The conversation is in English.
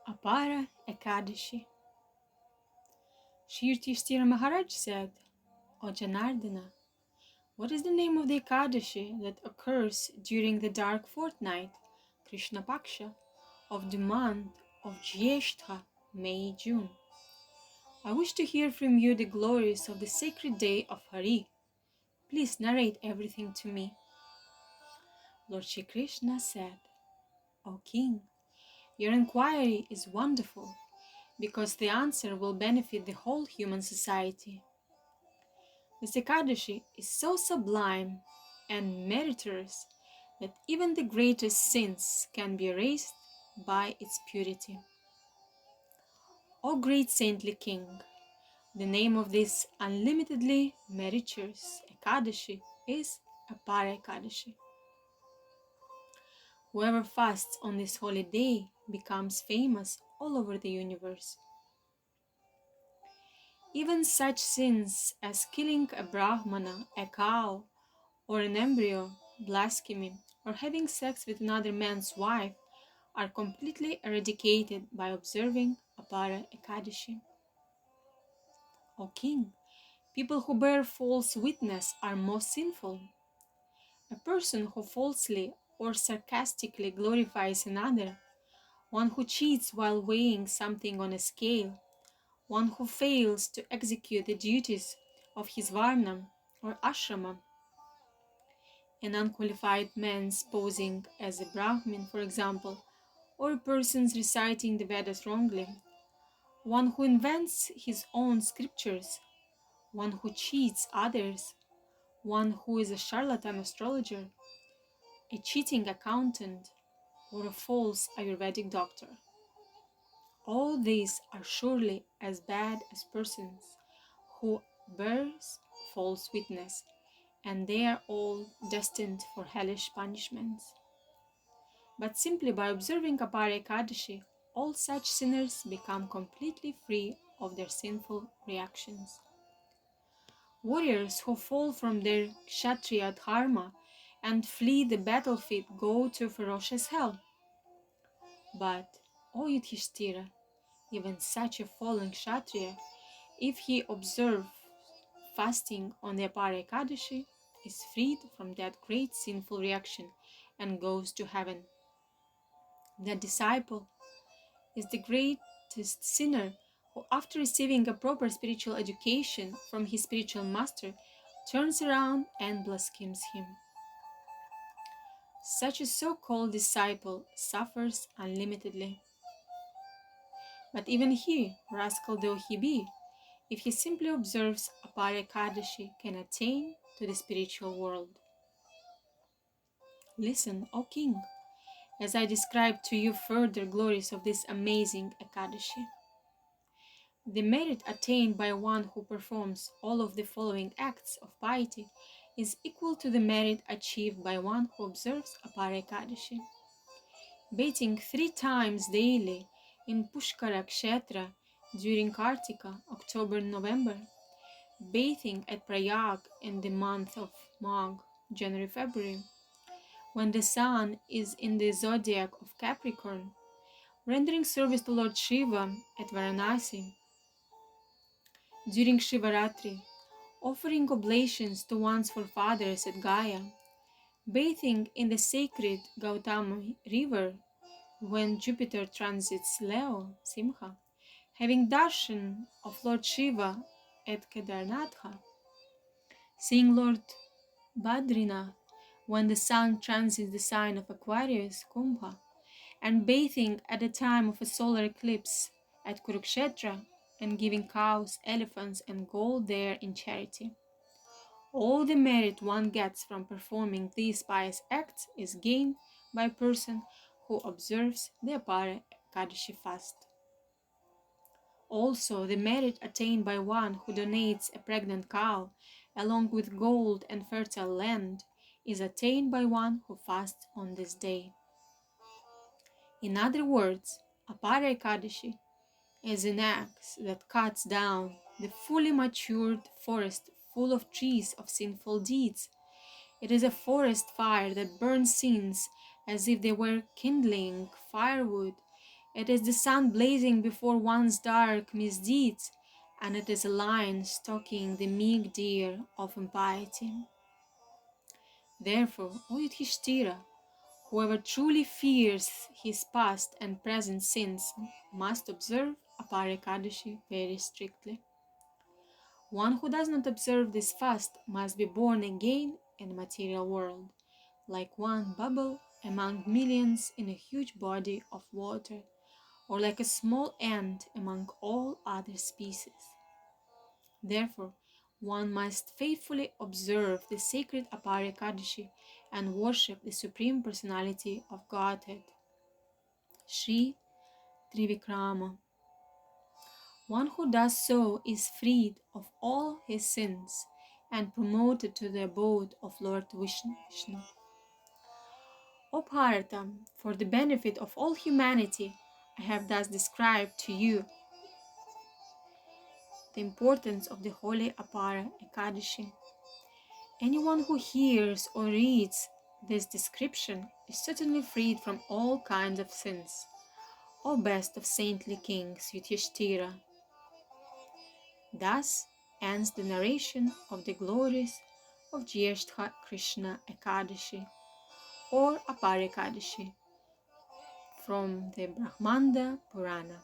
Apara Ekadashi. Sri Yudhishthira Maharaj said, O Janardana, what is the name of the Ekadashi that occurs during the dark fortnight, Krishna Paksha, of the month of Jyeshtha, May, June? I wish to hear from you the glories of the sacred day of Hari. Please narrate everything to me. Lord Shri Krishna said, O King, your inquiry is wonderful, because the answer will benefit the whole human society. This Ekadashi is so sublime and meritorious that even the greatest sins can be erased by its purity. O great saintly king, the name of this unlimitedly meritorious Ekadashi is Apara Ekadashi. Whoever fasts on this holy day becomes famous all over the universe. Even such sins as killing a Brahmana, a cow, or an embryo, blasphemy, or having sex with another man's wife are completely eradicated by observing Apara Ekadashi. O king, people who bear false witness are most sinful. A person who falsely or sarcastically glorifies another, one who cheats while weighing something on a scale, one who fails to execute the duties of his varnam or ashrama, an unqualified man posing as a Brahmin, for example, or a person reciting the Vedas wrongly, one who invents his own scriptures, one who cheats others, one who is a charlatan astrologer, a cheating accountant, or a false Ayurvedic doctor. All these are surely as bad as persons who bears false witness, and they are all destined for hellish punishments. But simply by observing Apara Ekadashi, all such sinners become completely free of their sinful reactions. Warriors who fall from their Kshatriya dharma and flee the battlefield go to ferocious hell. But, O Yudhishthira, even such a fallen Kshatriya, if he observes fasting on the Apara Ekadashi, is freed from that great sinful reaction and goes to heaven. That disciple is the greatest sinner who, after receiving a proper spiritual education from his spiritual master, turns around and blasphemes him. Such a so-called disciple suffers unlimitedly. But even he, rascal though he be, if he simply observes Apara Ekadashi, can attain to the spiritual world. Listen, O king, as I describe to you further glories of this amazing Ekadashi. The merit attained by one who performs all of the following acts of piety is equal to the merit achieved by one who observes Apara Ekadashi. Bathing 3 times daily in Pushkara Kshetra during Kartika, October-November, bathing at Prayag in the month of Magh, January-February, when the sun is in the zodiac of Capricorn, rendering service to Lord Shiva at Varanasi during Shivaratri, offering oblations to one's forefathers at Gaya, bathing in the sacred Gautama river when Jupiter transits Leo, Simha, having darshan of Lord Shiva at Kedarnatha, seeing Lord Badrinath when the sun transits the sign of Aquarius, Kumbha, and bathing at the time of a solar eclipse at Kurukshetra, and giving cows, elephants, and gold there in charity. All the merit one gets from performing these pious acts is gained by a person who observes the Apara Ekadashi fast. Also, the merit attained by one who donates a pregnant cow, along with gold and fertile land, is attained by one who fasts on this day. In other words, Apara Ekadashi is an axe that cuts down the fully matured forest full of trees of sinful deeds. It is a forest fire that burns sins as if they were kindling firewood It is the sun blazing before one's dark misdeeds, and it is a lion stalking the meek deer of impiety. Therefore, O Yudhishthira, whoever truly fears his past and present sins must observe Apara Ekadashi very strictly. One who does not observe this fast must be born again in the material world, like one bubble among millions in a huge body of water, or like a small ant among all other species. Therefore, one must faithfully observe the sacred Apara Ekadashi and worship the Supreme Personality of Godhead, Sri Trivikrama. One who does so is freed of all his sins and promoted to the abode of Lord Vishnu. O Bharata, for the benefit of all humanity, I have thus described to you the importance of the holy Apara Ekadashi. Anyone who hears or reads this description is certainly freed from all kinds of sins. O best of saintly kings, Yudhishthira. Thus ends the narration of the glories of Jyeshtha Krishna Ekadashi or Apara Ekadashi from the Brahmanda Purana.